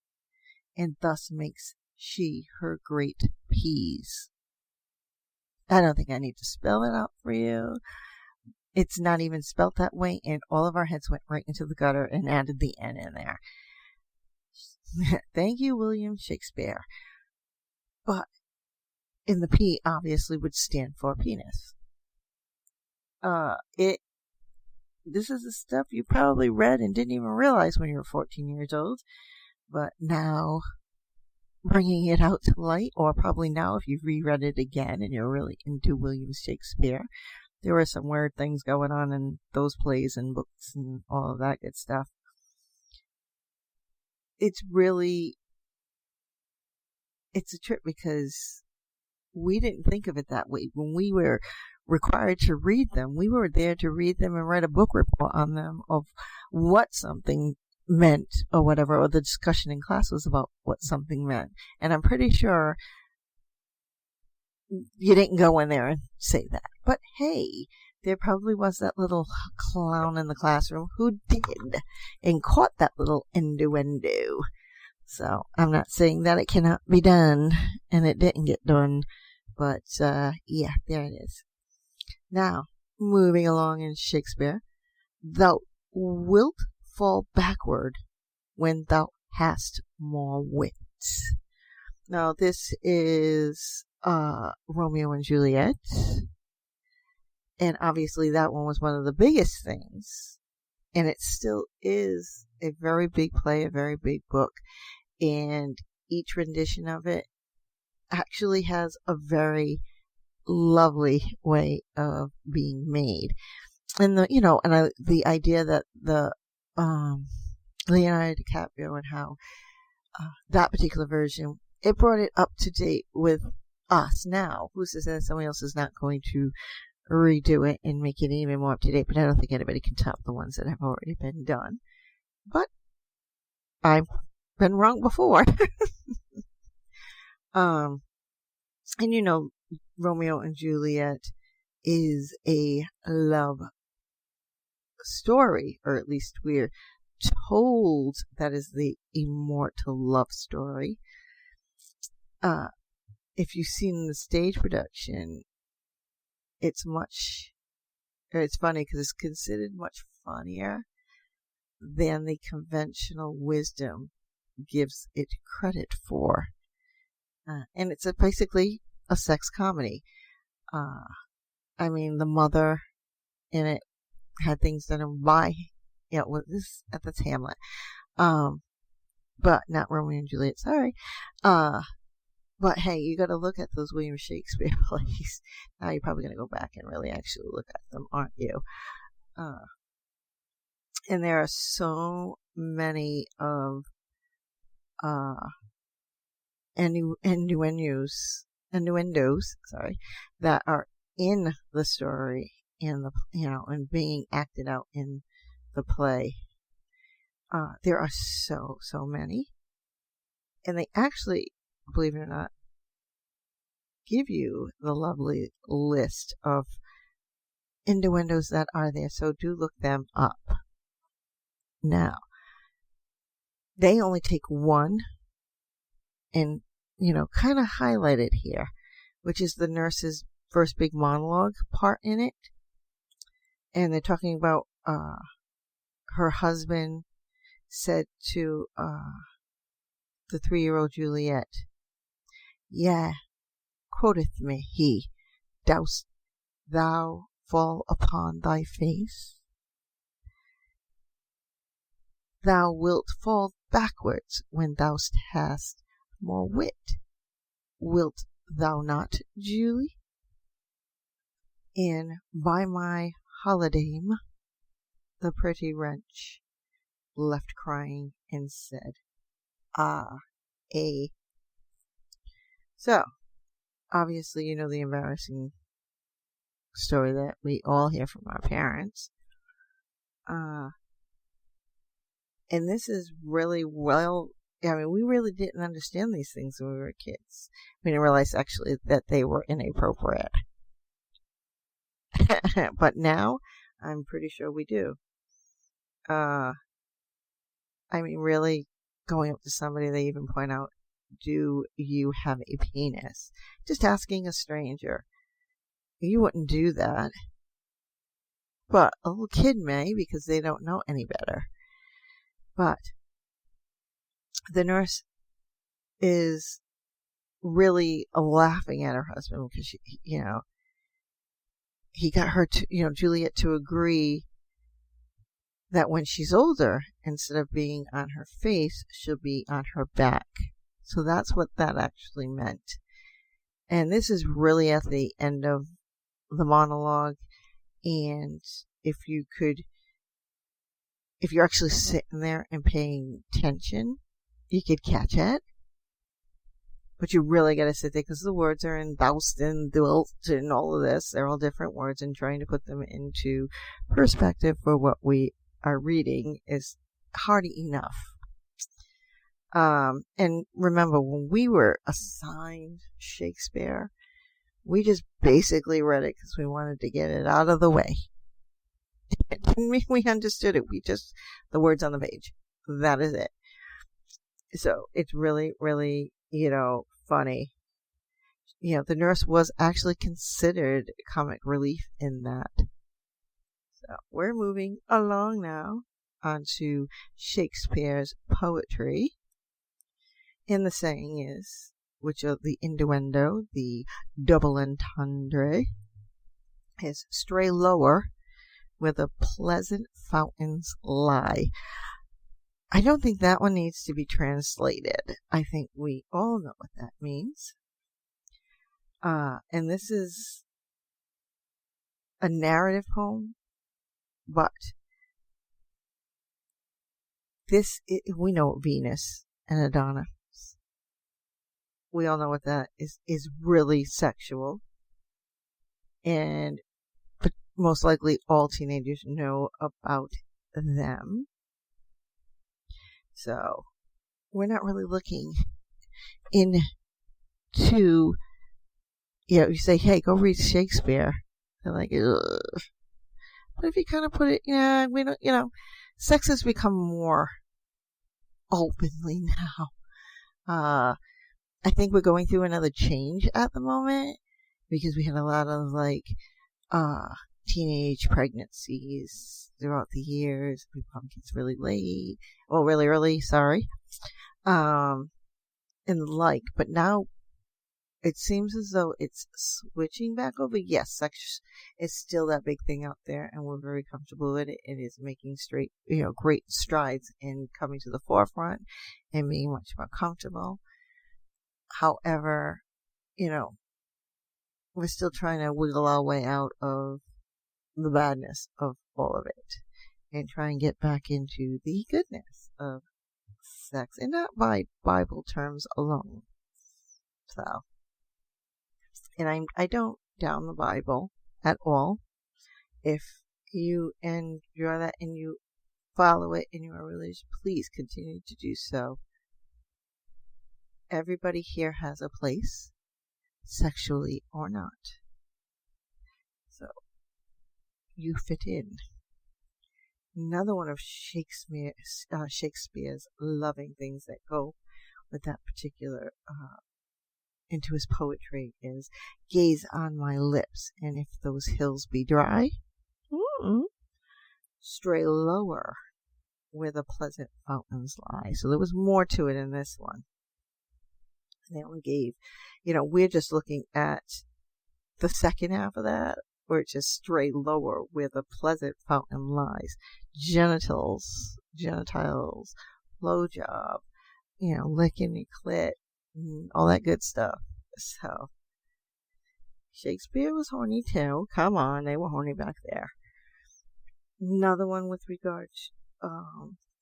and thus makes she her great P's." I don't think I need to spell it out for you. It's not even spelt that way, and all of our heads went right into the gutter and added the N in there. Thank you, William Shakespeare. But and the P obviously would stand for penis. This is the stuff you probably read and didn't even realize when you were 14 years old, but now bringing it out to light, or probably now if you've reread it again and you're really into William Shakespeare, there were some weird things going on in those plays and books and all of that good stuff. It's a trip because we didn't think of it that way. When we were required to read them, we were there to read them and write a book report on them of what something meant or whatever, or the discussion in class was about what something meant. And I'm pretty sure you didn't go in there and say that. But hey, there probably was that little clown in the classroom who did and caught that little innuendo. So I'm not saying that it cannot be done, and it didn't get done, but yeah, there it is. Now, moving along in Shakespeare, thou wilt fall backward when thou hast more wit. Now, this is Romeo and Juliet, and obviously that one was one of the biggest things, and it still is a very big play, a very big book, and each rendition of it actually has a very lovely way of being made. And the idea that the Leonardo DiCaprio and how that particular version, it brought it up to date with us now. Who's to say somebody else is not going to redo it and make it even more up to date? But I don't think anybody can top the ones that have already been done. But I've been wrong before. And Romeo and Juliet is a love story, or at least we're told that is the immortal love story. If you've seen the stage production, it's funny because it's considered much funnier than the conventional wisdom gives it credit for. And it's basically a sex comedy. The mother in it had things done by, that's Hamlet. But not Romeo and Juliet, sorry. But hey, you gotta look at those William Shakespeare plays. Now you're probably gonna go back and really actually look at them, aren't you? And there are so many of innuendos, that are in the story and and being acted out in the play. There are so many, and they actually, believe it or not, give you the lovely list of innuendos that are there. So do look them up. Now, they only take one and kind of highlight it here, which is the nurse's first big monologue part in it. And they're talking about her husband said to the 3-year-old Juliet, "Yeah, quoteth me he, dost thou fall upon thy face? Thou wilt fall backwards when thou hast more wit. Wilt thou not, Julie?" And by my holidame, the pretty wench left crying and said, "Ah, eh." So, obviously, the embarrassing story that we all hear from our parents. And this is really we really didn't understand these things when we were kids. We didn't realize actually that they were inappropriate. But now, I'm pretty sure we do. Really, going up to somebody, they even point out, "Do you have a penis?" Just asking a stranger. You wouldn't do that. But a little kid may, because they don't know any better. But the nurse is really laughing at her husband because she, he got her to, Juliet to agree that when she's older, instead of being on her face, she'll be on her back. So that's what that actually meant. And this is really at the end of the monologue. And if you're actually sitting there and paying attention, you could catch it. But you really got to sit there because the words are in doused and dwelt and all of this. They're all different words, and trying to put them into perspective for what we are reading is hard enough. And remember, when we were assigned Shakespeare, we just basically read it because we wanted to get it out of the way. It didn't mean we understood it. The words on the page. That is it. So it's really, really, funny. The nurse was actually considered comic relief in that. So we're moving along now onto Shakespeare's poetry. And the saying is, which are the innuendo, the double entendre, is stray lower where the pleasant fountains lie. I don't think that one needs to be translated. I think we all know what that means. And this is a narrative poem, but we know Venus and Adonis. We all know what that is really sexual. And most likely all teenagers know about them. So we're not really looking into, you say, hey, go read Shakespeare. They're like, ugh. But if you kind of put it, we don't, sex has become more openly now. I think we're going through another change at the moment because we had a lot of teenage pregnancies throughout the years. We probably gets really late. Well, really early, sorry. And but now it seems as though it's switching back over. Yes, sex is still that big thing out there, and we're very comfortable with it. It is making great strides in coming to the forefront and being much more comfortable. However, we're still trying to wiggle our way out of the badness of all of it and try and get back into the goodness of sex, and not by Bible terms alone. So, and I don't down the Bible at all. If you enjoy that and you follow it in your religion, please continue to do so. Everybody here has a place, sexually or not. So, you fit in. Another one of Shakespeare's loving things that go with that particular into his poetry is, gaze on my lips, and if those hills be dry, stray lower where the pleasant fountains lie. So there was more to it in this one. They only gave, we're just looking at the second half of that, where it just stray lower where the pleasant fountain lies. Genitals, blowjob, licking your clit, all that good stuff. So, Shakespeare was horny too. Come on, they were horny back there. Another one with regards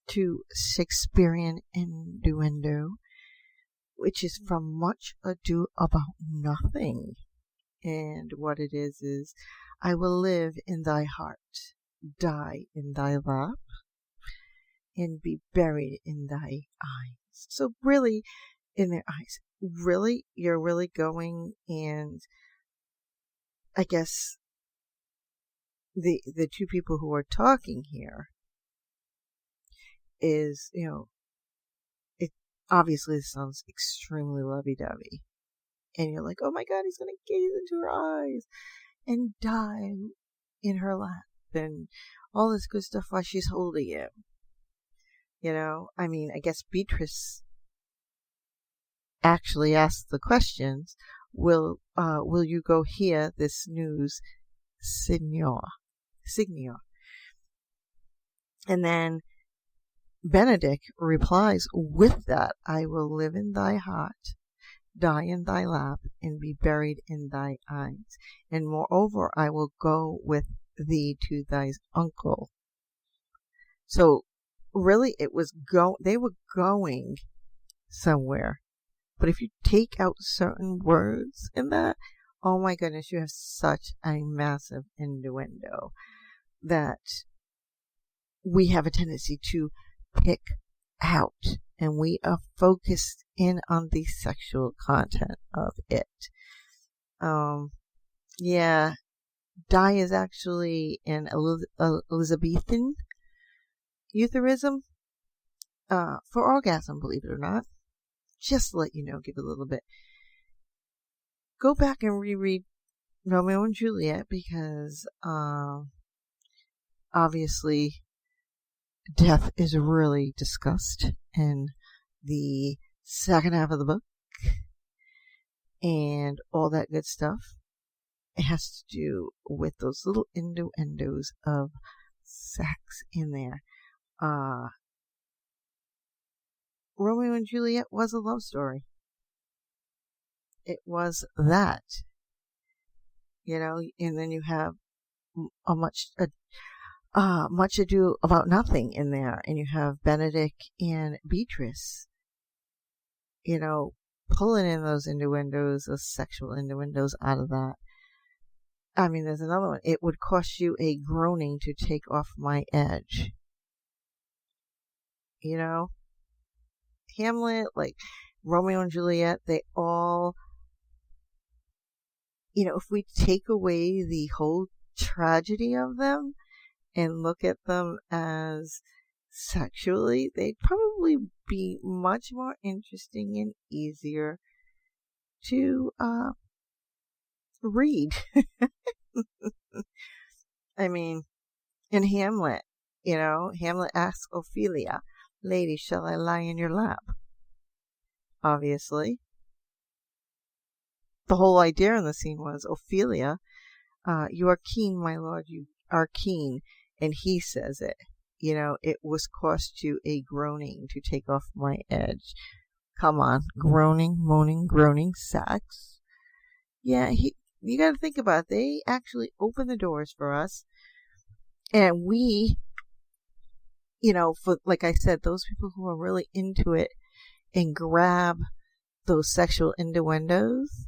to Shakespearean innuendo, which is from Much Ado About Nothing. And what it is, I will live in thy heart, die in thy lap, and be buried in thy eyes. So really, in their eyes, really, you're really going, and I guess the two people who are talking here is, it obviously sounds extremely lovey-dovey. And you're like, oh my God, he's going to gaze into her eyes and die in her lap and all this good stuff while she's holding him. I mean, I guess Beatrice actually ask the questions, will you go hear this news, Signor? And then Benedict replies with that, I will live in thy heart, die in thy lap, and be buried in thy eyes. And moreover, I will go with thee to thy uncle. So really they were going somewhere. But if you take out certain words in that, oh my goodness, you have such a massive innuendo that we have a tendency to pick out, and we are focused in on the sexual content of it. Yeah, die is actually an Elizabethan euphemism for orgasm, believe it or not. Just to let you know, give a little bit. Go back and reread Romeo and Juliet, because obviously death is really discussed in the second half of the book and all that good stuff. It has to do with those little innuendos of sex in there. Romeo and Juliet was a love story. It was that, and then you have much ado about nothing in there, and you have Benedict and Beatrice, pulling in those innuendos, those sexual innuendos out of that. I mean, there's another one. It would cost you a groaning to take off my edge. Hamlet, like Romeo and Juliet, they all, if we take away the whole tragedy of them and look at them as sexually, they'd probably be much more interesting and easier to read. I mean, in Hamlet, Hamlet asks Ophelia, lady, shall I lie in your lap? Obviously. The whole idea in the scene was, Ophelia, you are keen, my lord, you are keen. And he says it. It was cost you a groaning to take off my edge. Come on. Groaning, moaning, groaning, sex. Yeah, you got to think about it. They actually open the doors for us. And we, for, like I said, those people who are really into it and grab those sexual innuendos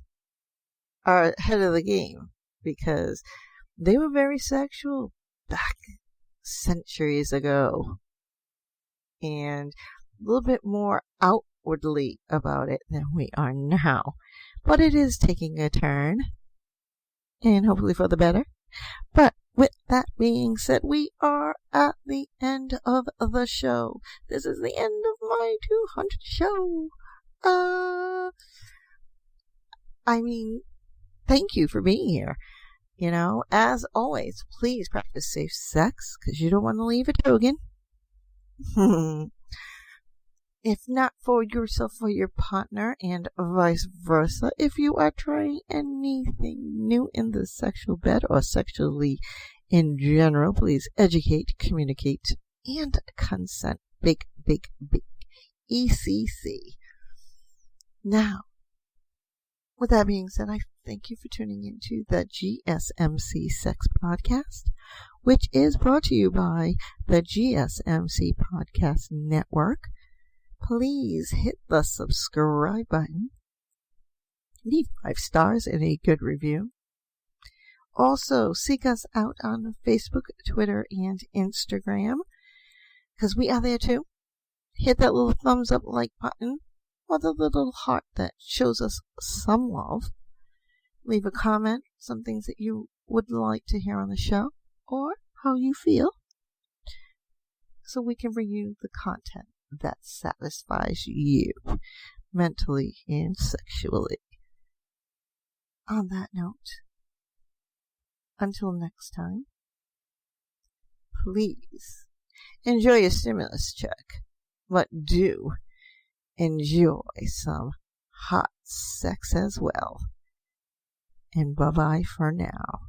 are ahead of the game, because they were very sexual back centuries ago, and a little bit more outwardly about it than we are now. But it is taking a turn, and hopefully for the better. But with that being said, we are at the end of the show. This is the end of my 200th show. I mean, thank you for being here. As always, please practice safe sex, because you don't want to leave a token. If not for yourself, for your partner, and vice versa. If you are trying anything new in the sexual bed or sexually in general, please educate, communicate, and consent. Big, big, big. ECC. Now, with that being said, I thank you for tuning into the GSMC Sex Podcast, which is brought to you by the GSMC Podcast Network. Please hit the subscribe button. Leave 5 stars and a good review. Also, seek us out on Facebook, Twitter, and Instagram, because we are there too. Hit that little thumbs up like button, or the little heart that shows us some love. Leave a comment, some things that you would like to hear on the show, or how you feel, so we can bring you the content that satisfies you mentally and sexually. On that note, until next time, please enjoy your stimulus check, but do enjoy some hot sex as well. And bye-bye for now.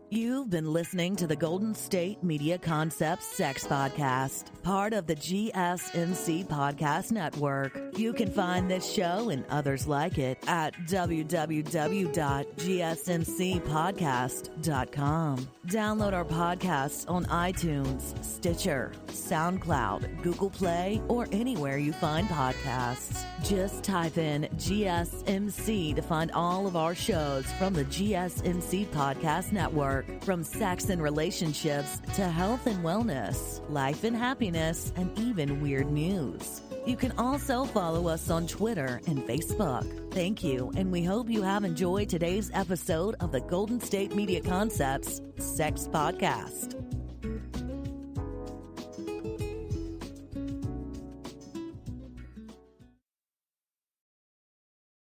You've been listening to the Golden State Media Concepts Sex Podcast, part of the GSMC Podcast Network. You can find this show and others like it at www.gsmcpodcast.com. Download our podcasts on iTunes, Stitcher, SoundCloud, Google Play, or anywhere you find podcasts. Just type in GSMC to find all of our shows from the GSMC Podcast Network. From sex and relationships to health and wellness, life and happiness, and even weird news. You can also follow us on Twitter and Facebook. Thank you, and we hope you have enjoyed today's episode of the Golden State Media Concepts Sex Podcast.